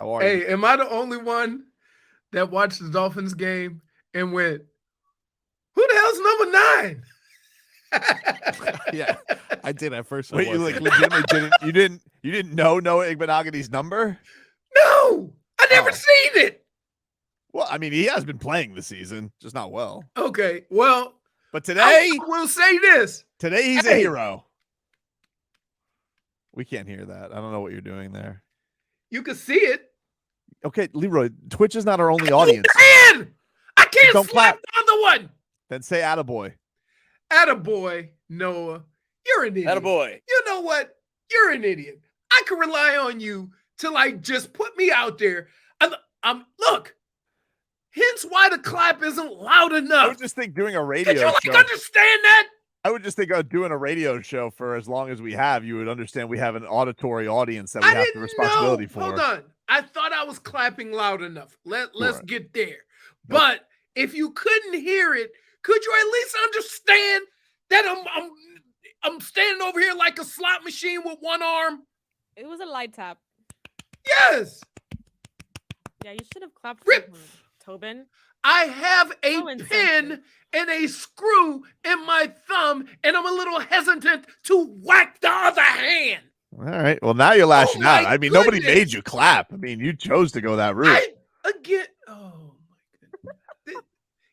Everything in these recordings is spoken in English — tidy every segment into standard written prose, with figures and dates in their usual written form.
How are you? Hey, am I the only one that watched the Dolphins game and went, "Who the hell's number 9?" Yeah, I did at first. Wait, you like legitimately didn't know Noah Igbenogany's number? No, I never Oh. seen it. Well, I mean, he has been playing this season, just not well. Okay, well, But I today will say this. he's a Hey. hero. We can't hear that. I don't know what you're doing there. You can see it. Okay, Leroy, Twitch is not our only audience. I can't Don't slap clap. the other one. Then say attaboy. Attaboy, Noah. You're an idiot. Attaboy. You know what? You're an idiot. I can rely on you to like just put me out there. I'm look. Hence why the clap isn't loud enough. I would just think doing a radio Did you show. understand that? I would just think doing a radio show for as long as we have, you would understand we have an auditory audience that we have the responsibility for. Hold on. I thought I was clapping loud enough. Let's get there. Nope. But if you couldn't hear it, could you at least understand that I'm standing over here like a slot machine with one arm? It was a light tap. Yes. Yeah, you should have clapped Rip. for him, Tobin. I have a So pin insensitive. and a screw in my thumb, and I'm a little hesitant to whack the other hand. All right. Well, now you're lashing out. my I mean, nobody goodness. made you clap. I mean, you chose to go that route. Oh my goodness.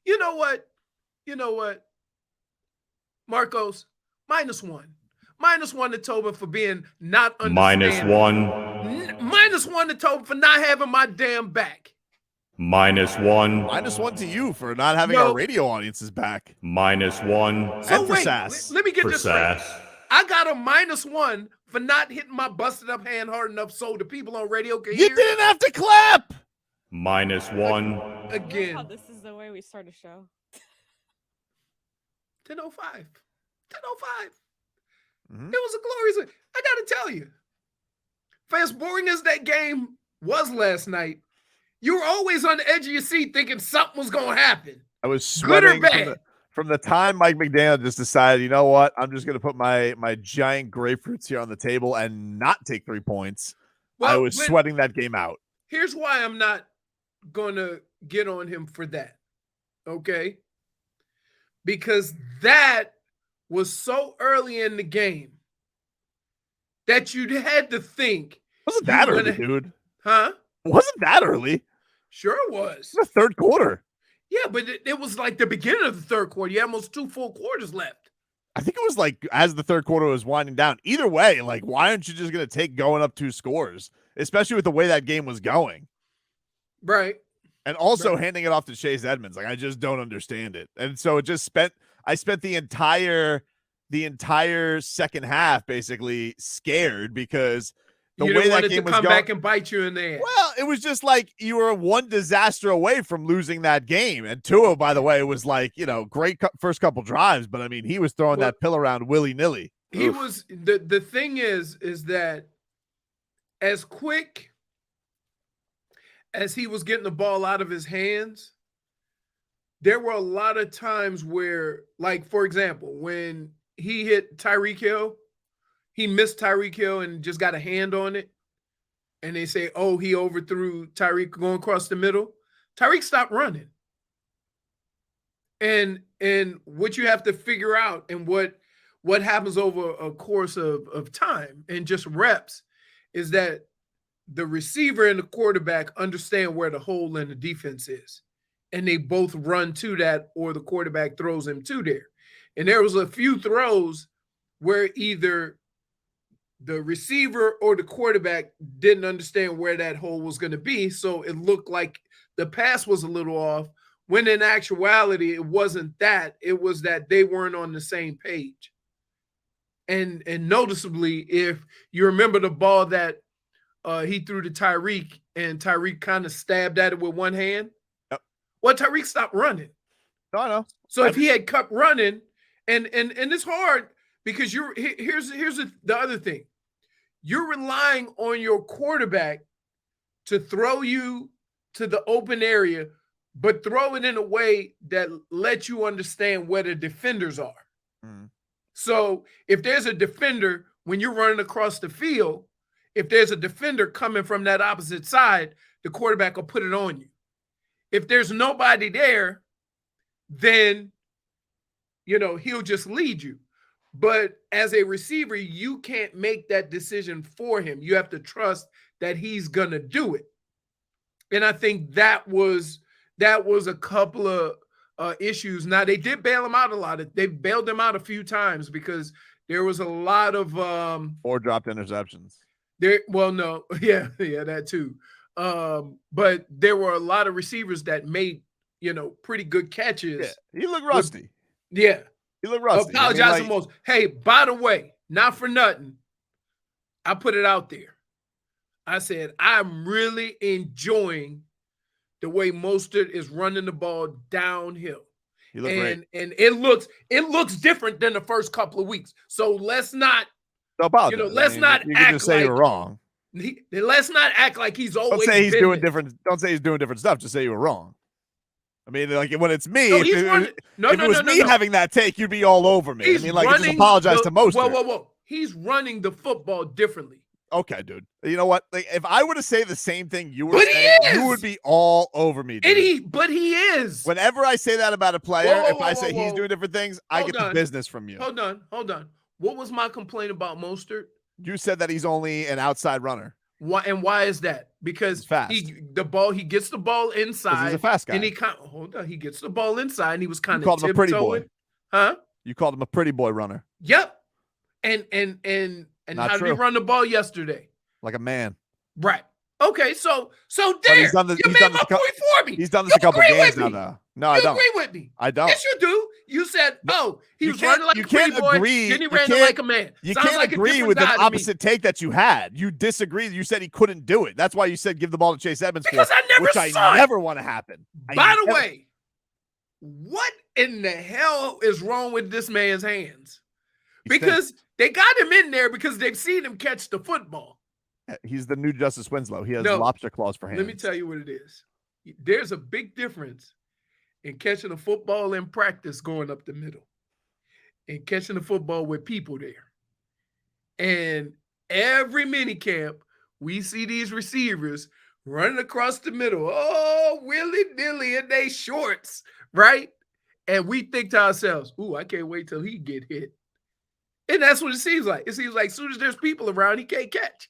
You know what? Marcos, -1. -1 to Tobin for being not understanding. -1. -1 to Tobin for not having my damn back. -1. -1 to you for not having No. our radio audiences back. -1. So And for wait, Sass. let me get For this straight. Sass. I got a -1 for not hitting my busted up hand hard enough so the people on radio can You hear. didn't have to clap. -1. I love how Again. this is the way we start a show. 10:05. 10:05. Mhm. It was a glorious. I got to tell you, for as boring as that game was last night, you were always on the edge of your seat thinking something was going to happen. I was Good or sweating bad? from the time Mike McDaniel just decided, you know what? I'm just going to put my giant grapefruits here on the table and not take 3 points. I was but sweating that game out. Here's why I'm not going to get on him for that. Okay? Because that was so early in the game that you had to think. Wasn't that you're early, gonna- dude? Huh? Wasn't that early? Sure it was. It's the third quarter. Yeah, but it was like the beginning of the third quarter. You had almost 2 full quarters left. I think it was like as the third quarter was winding down. Either way, like, why aren't you just going to take going up 2 scores, especially with the way that game was going? Right. And also Right. handing it off to Chase Edmonds. Like, I just don't understand it. And so I spent the entire second half basically scared because the You way didn't that want it game to was come going. back and bite you in the ass. Well, it was just like you were one disaster away from losing that game. And Tua, by the way, was like, great first couple drives, but I mean, he was throwing that pill around willy-nilly. He was the thing is that as quick as he was getting the ball out of his hands, there were a lot of times where, like, for example, when he hit Tyreek Hill, he missed Tyreek Hill and just got a hand on it. And they say, oh, he overthrew Tyreek going across the middle. Tyreek stopped running. And what you have to figure out and what happens over a course of time and just reps is that the receiver and the quarterback understand where the hole in the defense is. And they both run to that, or the quarterback throws him to there. And there was a few throws where either the receiver or the quarterback didn't understand where that hole was going to be. So it looked like the pass was a little off, when in actuality, it wasn't that. It was that they weren't on the same page. And noticeably, if you remember the ball that he threw to Tyreek, and Tyreek kind of stabbed at it with one hand. Yep. Well, Tyreek stopped running. No, I know. So if he had kept running, and it's hard because here's the other thing. You're relying on your quarterback to throw you to the open area, but throw it in a way that lets you understand where the defenders are. Mm. So if there's a defender when you're running across the field, if there's a defender coming from that opposite side, the quarterback will put it on you. If there's nobody there, then, he'll just lead you. But as a receiver, you can't make that decision for him. You have to trust that he's going to do it. And I think that was a couple of issues. Now, they did bail him out a lot. They bailed him out a few times because there was a lot of 4 dropped interceptions. No, yeah, that too. But there were a lot of receivers that made, pretty good catches. Yeah, he looked rusty. Yeah. He looked rusty. Apologize the most. Hey, by the way, not for nothing, I put it out there. I said, I'm really enjoying the way Mostert is running the ball downhill. He looked great. And it looks different than the first couple of weeks. So let's not, let's not you act can just say like you're wrong. Let's not act like he's always. Don't say he's doing there. different. Don't say he's doing different stuff. Just say you were wrong. I mean, like when it's me, No, if it was me no. having that take, you'd be all over me. He's I mean, like just apologize to most. Whoa. He's running the football differently. Okay, dude. You know what? Like, if I were to say the same thing you were But saying, he is! you would be all over me, dude. But he is. Whenever I say that about a player, Whoa, if I say he's doing different things, I get the business from you. Hold on. What was my complaint about Mostert? You said that he's only an outside runner. Why is that? Because he gets the ball inside. He's a fast guy. And he gets the ball inside and he was kind of called him a pretty boy. Huh? You called him a pretty boy runner. Yep. And Not how true. did he run the ball yesterday? Like a man. Right. Okay, so there. You made my point for me. He's done this a couple games now, though. No, I don't. You agree with me? I don't. Yes, you do. You said, he was running like a pretty boy, then he ran like a man. You Sounds can't like agree with the opposite take that you had. You disagreed. You said he couldn't do it. That's why you said give the ball to Chase Edmonds because I never which saw I never want to happen. By the way, what in the hell is wrong with this man's hands? Because they got him in there because they've seen him catch the football. He's the new Justice Winslow. He has lobster claws for hands. Let me tell you what it is. There's a big difference in catching a football in practice going up the middle and catching the football with people there. And every mini camp, we see these receivers running across the middle. Oh, willy-nilly in they shorts, right? And we think to ourselves, ooh, I can't wait till he get hit. And that's what it seems like. It seems like as soon as there's people around, he can't catch.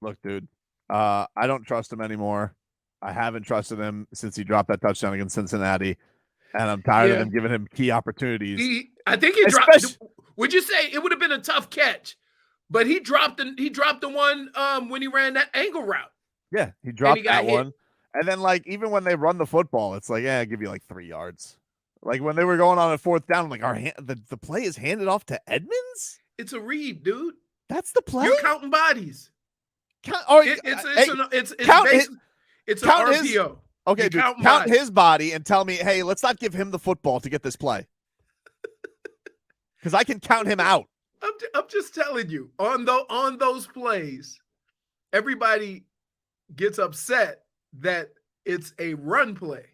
Look, dude, I don't trust him anymore. I haven't trusted him since he dropped that touchdown against Cincinnati, and I'm tired of them giving him key opportunities. I think he dropped. Would you say it would have been a tough catch? But he dropped the one when he ran that angle route. Yeah, he dropped that one, and then like even when they run the football, it's like I'll give you like 3 yards. Like when they were going on a 4th down, I'm like the play is handed off to Edmonds. It's a read, dude. That's the play. You're counting bodies. It's an RPO. Okay, dude, count his body and tell me, hey, let's not give him the football to get this play. Because I can count him out. I'm just telling you, on those plays, everybody gets upset that it's a run play.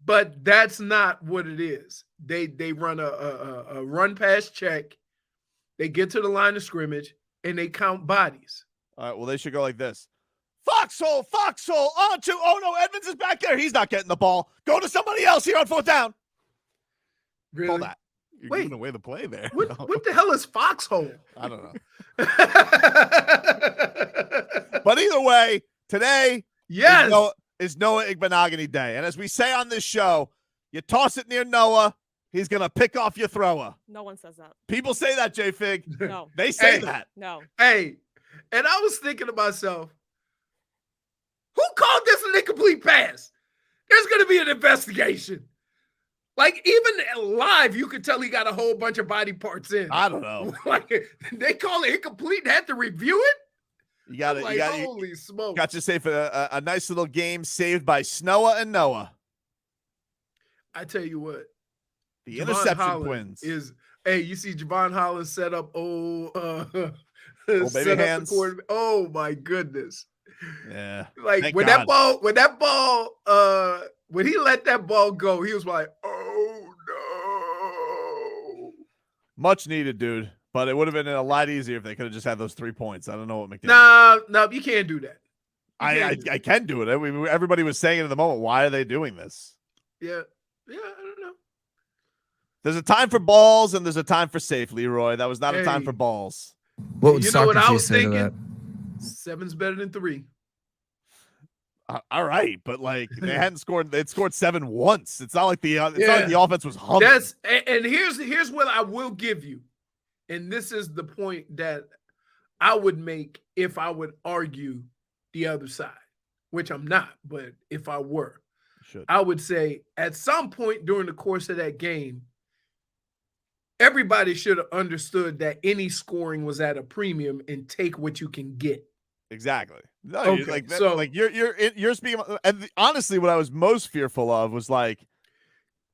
But that's not what it is. They run a run pass check, they get to the line of scrimmage, and they count bodies. All right, well, they should go like this. Foxhole, on to, oh no, Edmonds is back there. He's not getting the ball. Go to somebody else here on 4th down. Really? Call that. You're giving away the play there. What the hell is foxhole? I don't know. But either way, today is Noah Igbenogany Day. And as we say on this show, you toss it near Noah, he's going to pick off your thrower. No one says that. People say that, J-Fig. No. They say that. No. Hey, and I was thinking to myself, who called this an incomplete pass? There's going to be an investigation. Like, even live, you could tell he got a whole bunch of body parts in. I don't know. Like, they call it incomplete and had to review it? You got it. Like, holy smokes. Got you safe a nice little game saved by Snowa and Noah. I tell you what. The interception twins. You see Javon Holland set up old baby hands. Oh, my goodness. Yeah. Like when that ball, when he let that ball go, he was like, oh no. Much needed, dude. But it would have been a lot easier if they could have just had those 3 points. I don't know what McDaniel. No, you can't do that. I can do it. Everybody was saying it in the moment. Why are they doing this? Yeah, I don't know. There's a time for balls and there's a time for safe, Leroy. That was not a time for balls. What would You know what I Socrates was say to that? thinking? 7's better than 3. All right, but like they hadn't scored. They'd scored 7 once. It's not like not like the offense was humming. And here's what I will give you, and this is the point that I would make if I would argue the other side, which I'm not, but if I were, I would say at some point during the course of that game, everybody should have understood that any scoring was at a premium and take what you can get. Exactly. No, Okay, you're speaking. And honestly, what I was most fearful of was like,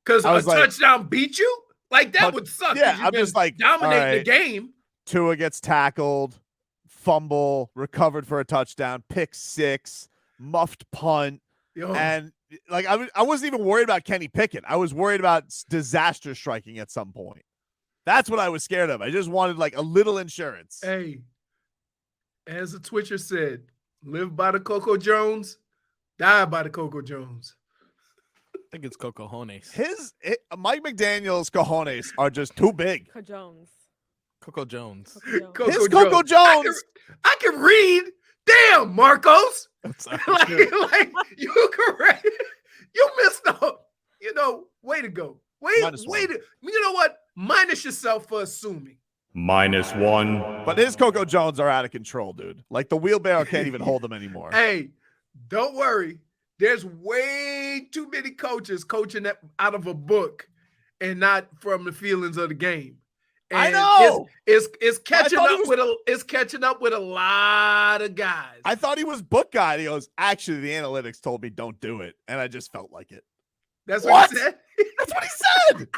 because a touchdown beat you, like that would suck. Yeah, I'm just like dominating the game. Tua gets tackled, fumble, recovered for a touchdown, pick 6, muffed punt, and like I wasn't even worried about Kenny Pickett. I was worried about disaster striking at some point. That's what I was scared of. I just wanted like a little insurance. Hey, as the Twitcher said, live by the Coco Jones, die by the Coco Jones. I think it's Cocojones. Mike McDaniel's cojones are just too big. Coco Jones. His Coco Jones. I can read. Damn, Marcos. like you correct. You missed up. Way to go. You know what? Minus yourself for assuming. -1. But his Coco Jones are out of control, dude. Like the wheelbarrow can't even hold them anymore. Hey, don't worry. There's way too many coaches coaching out of a book and not from the feelings of the game. And I know. It's catching up with a lot of guys. I thought he was book guy. He goes, actually, the analytics told me don't do it, and I just felt like it. That's what he said. That's what he said.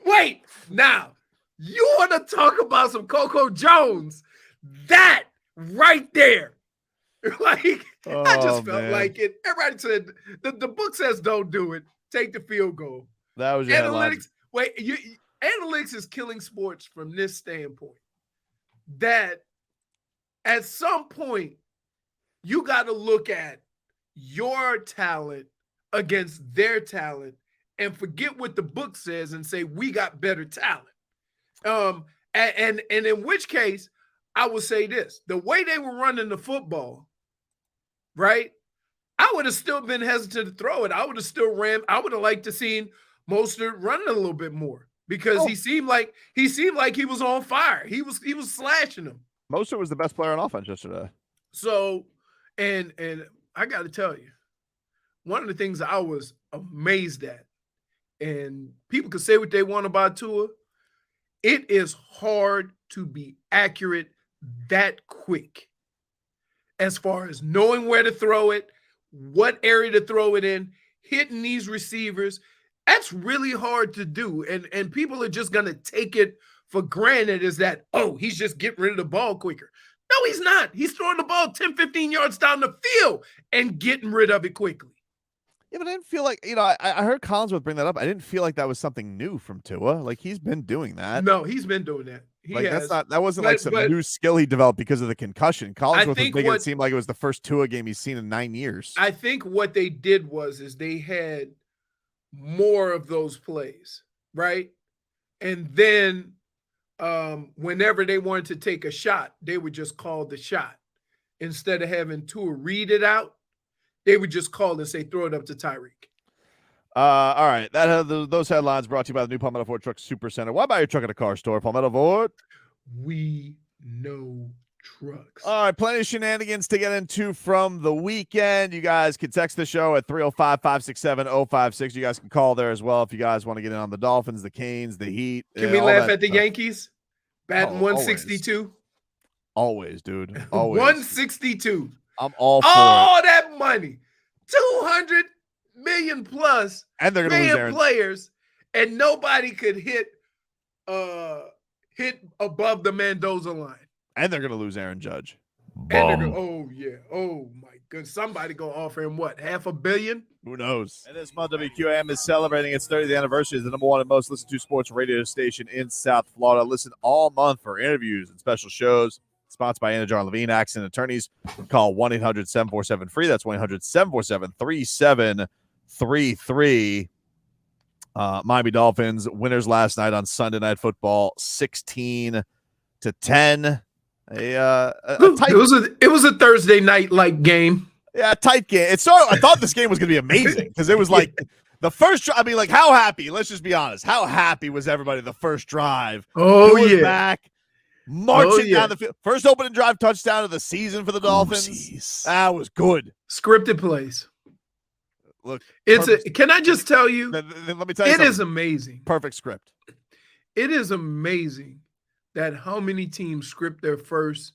Wait, now you want to talk about some Coco Jones? That right there. I just felt like it. Everybody said the book says don't do it. Take the field goal. That was your analytics. Analytics is killing sports from this standpoint. That at some point you got to look at your talent against their talent and forget what the book says and say we got better talent. And in which case I would say this: the way they were running the football, right? I would have still been hesitant to throw it. I would have still ran. I would have liked to seen Mostert running a little bit more because he seemed like he was on fire. He was slashing them. Mostert was the best player on offense yesterday. So, and I got to tell you, one of the things I was amazed at, and people can say what they want about Tua, it is hard to be accurate that quick as far as knowing where to throw it, what area to throw it in, hitting these receivers. That's really hard to do. And people are just going to take it for granted as that, he's just getting rid of the ball quicker. No, he's not. He's throwing the ball 10, 15 yards down the field and getting rid of it quickly. Yeah, but I didn't feel like, I heard Collinsworth bring that up. I didn't feel like that was something new from Tua. Like he's been doing that. No, he's been doing that. That wasn't like some new skill he developed because of the concussion. Collinsworth was making it seem like it was the first Tua game he's seen in 9 years. I think what they did was they had more of those plays, right? And then whenever they wanted to take a shot, they would just call the shot. Instead of having Tua read it out, they would just call and say, throw it up to Tyreek. All right. Those headlines brought to you by the new Palmetto Ford Truck Super Center. Why buy your truck at a car store? Palmetto Ford. We know trucks. All right. Plenty of shenanigans to get into from the weekend. You guys can text the show at 305-567-056. You guys can call there as well if you guys want to get in on the Dolphins, the Canes, the Heat. Can we laugh at the Yankees? Batting 162. Always, dude. Always. 162. I'm all for all that money. 200 million plus and they're gonna lose Aaron. Players, and nobody could hit above the Mendoza line. And they're gonna lose Aaron Judge. Oh yeah. Oh my Because somebody gonna offer him what, $500 million? Who knows? And this month, WQAM is celebrating its 30th anniversary as the number one and most listened to sports radio station in South Florida. Listen all month for interviews and special shows. Sponsored by Anna John Levine, Accident Attorneys. Call 1-800-747-FREE. That's 1-800-747-3733. Miami Dolphins winners last night on Sunday Night Football, 16-10. Tight, It was a Thursday night like game. Yeah, tight game. I thought this game was going to be amazing because it was like the first. I mean, like how happy? Let's just be honest. How happy was everybody the first drive? Oh yeah, back marching down the field. First opening drive touchdown of the season for the Dolphins. That was good. Scripted plays. Look, can I just tell you? Let me tell you, it is amazing. Perfect script. It is amazing that how many teams script their first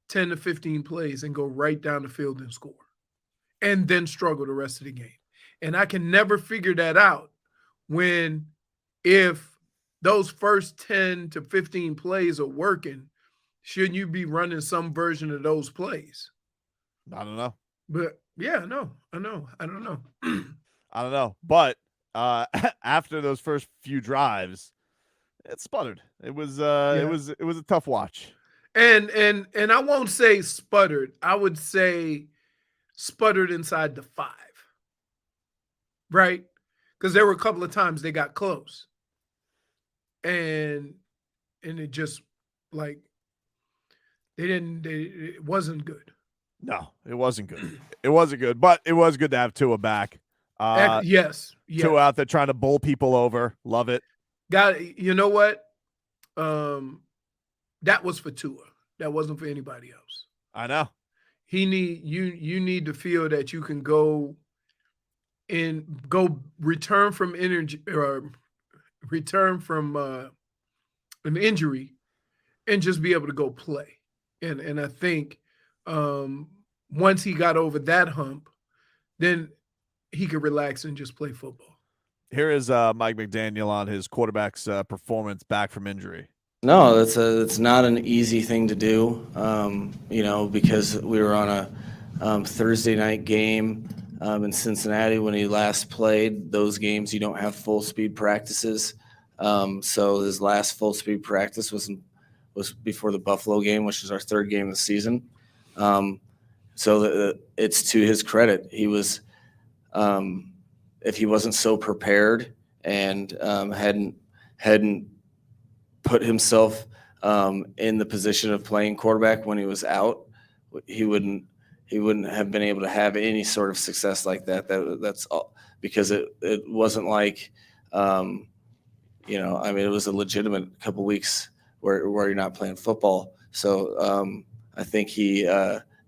10 to 15 plays and go right down the field and score, and then struggle the rest of the game. And I can never figure that out if those first 10 to 15 plays are working, shouldn't you be running some version of those plays? I don't know. But yeah, I know. I don't know. I don't know. But after those first few drives, it sputtered. It was it was a tough watch. And I won't say sputtered. I would say sputtered inside the 5. Right? Because there were a couple of times they got close. And it just like it wasn't good. No, it wasn't good. It wasn't good, but it was good to have Tua back. Yes. Tua out there trying to bowl people over. Love it. You know what? That was for Tua. That wasn't for anybody else. I know. You need to feel that you can go return from energy or return from an injury and just be able to go play. And I think once he got over that hump, then he could relax and just play football. Here is Mike McDaniel on his quarterback's performance back from injury. No, it's not an easy thing to do, because we were on a Thursday night game in Cincinnati when he last played. Those games you don't have full speed practices, so his last full speed practice was before the Buffalo game, which is our third game of the season. So it's to his credit. He was, if he wasn't so prepared and hadn't put himself in the position of playing quarterback when he was out, he wouldn't have been able to have any sort of success like that. That's all because it wasn't like, it was a legitimate couple weeks where you're not playing football. So I think he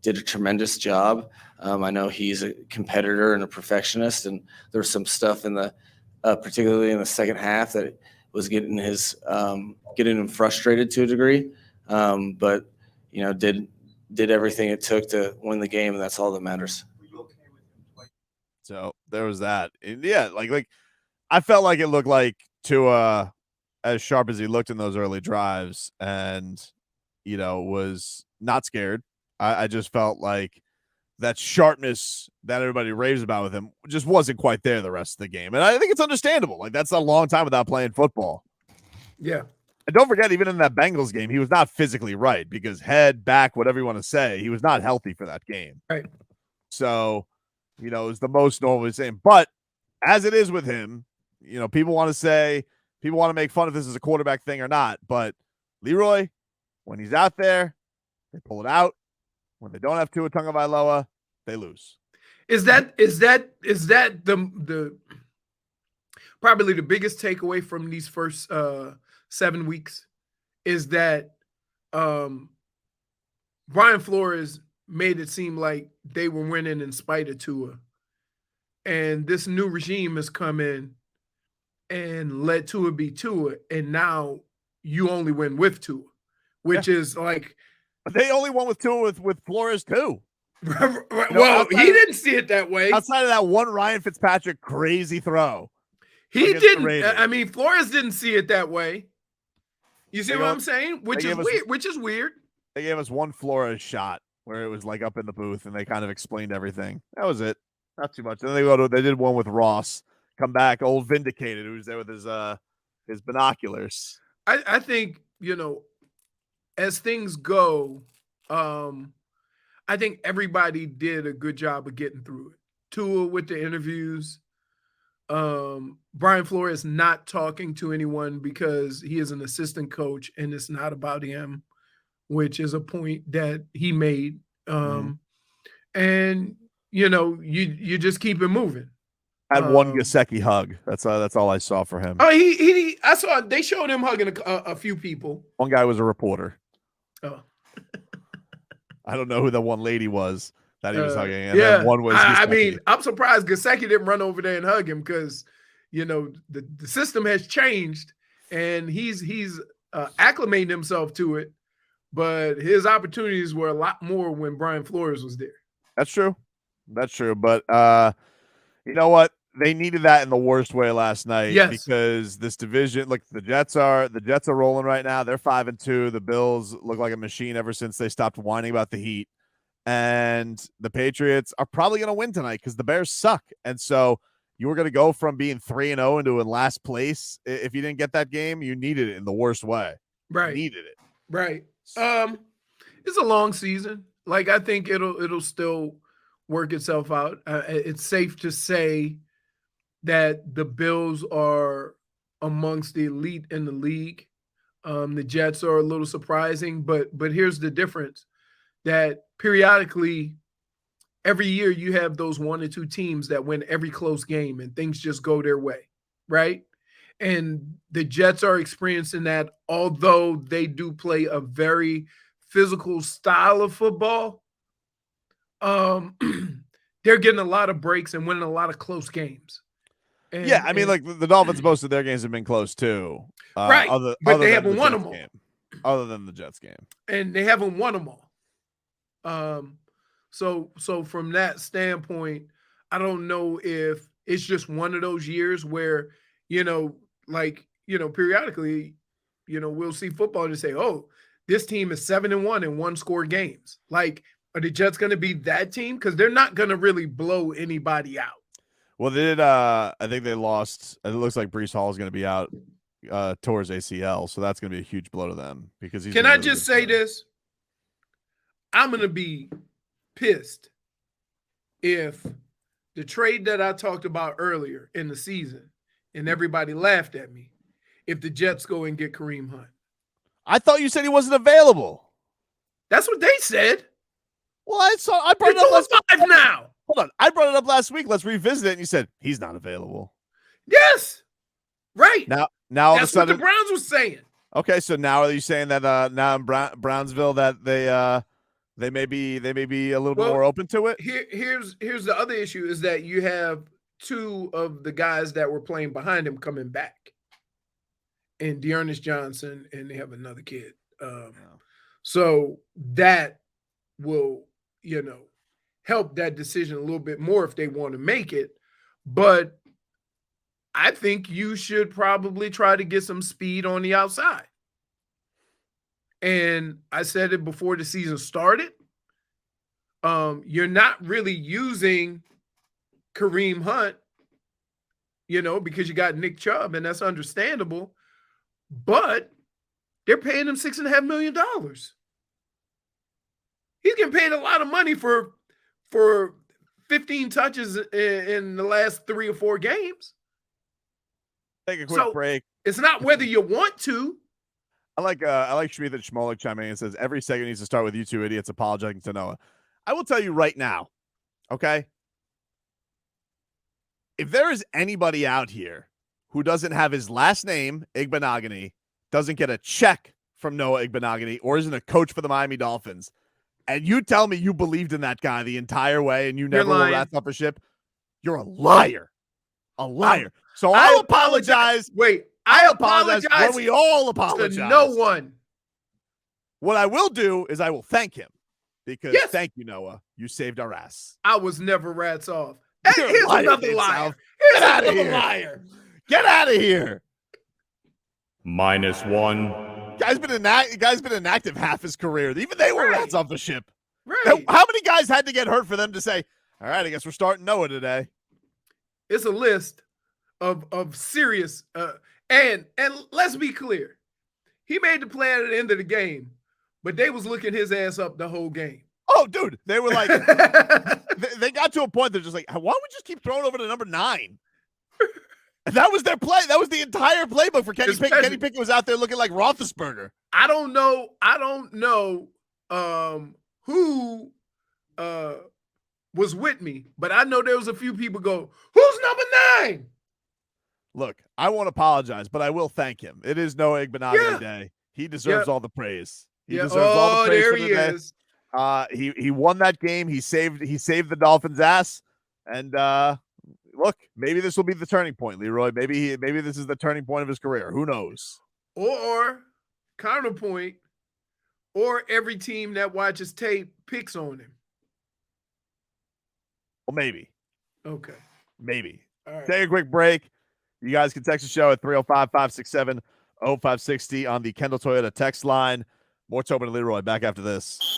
did a tremendous job. I know he's a competitor and a perfectionist, and there was some stuff in the, particularly in the second half, that was getting him frustrated to a degree. But did everything it took to win the game, and that's all that matters. So there was that. And yeah, like I felt like it looked like Tua, as sharp as he looked in those early drives, and was not scared. I just felt like that sharpness that everybody raves about with him just wasn't quite there the rest of the game. And I think it's understandable. Like, that's a long time without playing football. Yeah. And don't forget, even in that Bengals game, he was not physically right because head, back, whatever you want to say, he was not healthy for that game. Right. So, it was the most normal thing. But as it is with him, people want to make fun if this is a quarterback thing or not. But Leroy, when he's out there, they pull it out. When they don't have Tua Tagovailoa, they lose. Is that the probably the biggest takeaway from these first 7 weeks is that Brian Flores made it seem like they were winning in spite of Tua, and this new regime has come in and let Tua be Tua, and now you only win with Tua, which is like. They only won with Tua with Flores too. Well, he didn't see it that way. Outside of that one Ryan Fitzpatrick crazy throw. He didn't. I mean, Flores didn't see it that way. You see what I'm saying? Which is weird. They gave us one Flores shot where it was like up in the booth and they kind of explained everything. That was it. Not too much. And then they did one with Ross. Come back, old Vindicated, who's there with his binoculars. I think, as things go, I think everybody did a good job of getting through it. Tua with the interviews. Brian Flores not talking to anyone because he is an assistant coach and it's not about him, which is a point that he made. And you just keep it moving. Had one Gesicki hug. That's all I saw for him. Oh, I saw they showed him hugging a few people. One guy was a reporter. Oh, I don't know who that one lady was that he was hugging. And yeah, then one was I mean, I'm surprised Gesicki didn't run over there and hug him because the system has changed and he's acclimating himself to it. But his opportunities were a lot more when Brian Flores was there. That's true. But you know what? They needed that in the worst way last night. Yes. Because this division, look, the Jets are rolling right now. They're 5-2. The Bills look like a machine ever since they stopped whining about the Heat. And the Patriots are probably going to win tonight because the Bears suck. And so you were going to go from being 3-0 into in last place. If you didn't get that game, you needed it in the worst way. Right. You needed it. Right. It's a long season. Like, I think it'll still work itself out. It's safe to say that the Bills are amongst the elite in the league. The Jets are a little surprising, but here's the difference: that periodically, every year you have those 1 or 2 teams that win every close game and things just go their way, right? And the Jets are experiencing that, although they do play a very physical style of football. They're getting a lot of breaks and winning a lot of close games. And, yeah, I mean, like the Dolphins, most of their games have been close too. Right, but they haven't won them all. Other than the Jets game. And they haven't won them all. So from that standpoint, I don't know if it's just one of those years where, periodically, we'll see football and say, oh, this team is 7-1 in one-score games. Like, are the Jets going to be that team? Because they're not going to really blow anybody out. Well, they did. I think they lost. It looks like Breece Hall is going to be out towards ACL, so that's going to be a huge blow to them because he's. Can I just say this? I'm going to be pissed if the trade that I talked about earlier in the season, and everybody laughed at me, if the Jets go and get Kareem Hunt. I thought you said he wasn't available. That's what they said. Well, I brought it up last week. Now. Hold on. I brought it up last week. Let's revisit it. And you said he's not available. Yes. Right. Now all that's of a sudden, what the Browns were saying. Okay, so now are you saying that now in Brownsville that they may be a little bit more open to it? Here's the other issue is that you have 2 of the guys that were playing behind him coming back, and Dearness Johnson, and they have another kid. So that will help that decision a little bit more if they want to make it. But I think you should probably try to get some speed on the outside. And I said it before the season started. You're not really using Kareem Hunt, because you got Nick Chubb, and that's understandable. But they're paying him $6.5 million. He's getting paid a lot of money for 15 touches in the last 3 or 4 games. Take a quick break. It's not whether you want to. I like Shmita Shmolik chiming in and says every segment needs to start with you 2 idiots apologizing to Noah. I will tell you right now, okay? If there is anybody out here who doesn't have his last name, Igbenogany, doesn't get a check from Noah Igbenogany, or isn't a coach for the Miami Dolphins, and you tell me you believed in that guy the entire way and you never wore that type of ship, you're a liar. A liar. So I'll apologize. Wait, I apologize when we all apologize. To no one. What I will do is I will thank him because thank you, Noah. You saved our ass. I was never rats off. Here's another liar. Here's another liar. Get out of here. -1. Guy's been inactive half his career. Even they were rats off the ship. Right. How many guys had to get hurt for them to say, all right, I guess we're starting Noah today? It's a list of serious and let's be clear. He made the play at the end of the game, but they was looking his ass up the whole game. Oh, dude, they were like, they got to a point they're just like, why don't we just keep throwing over to number 9? And that was their play. That was the entire playbook for Kenny Pickett. Kenny Pickett was out there looking like Roethlisberger. I don't know who was with me, but I know there was a few people go, who's number 9? Look, I won't apologize, but I will thank him. It is Noah Igbenogany Day. He deserves all the praise. He deserves all the praise there for he the day. is. He won that game. He saved the Dolphins' ass. And look, maybe this will be the turning point, Leroy. Maybe this is the turning point of his career. Who knows? Or counterpoint, or every team that watches tape picks on him. Well, maybe. Okay. Maybe. All right. Take a quick break. You guys can text the show at 305-567-0560 on the Kendall Toyota text line. More Tobin and Leroy back after this.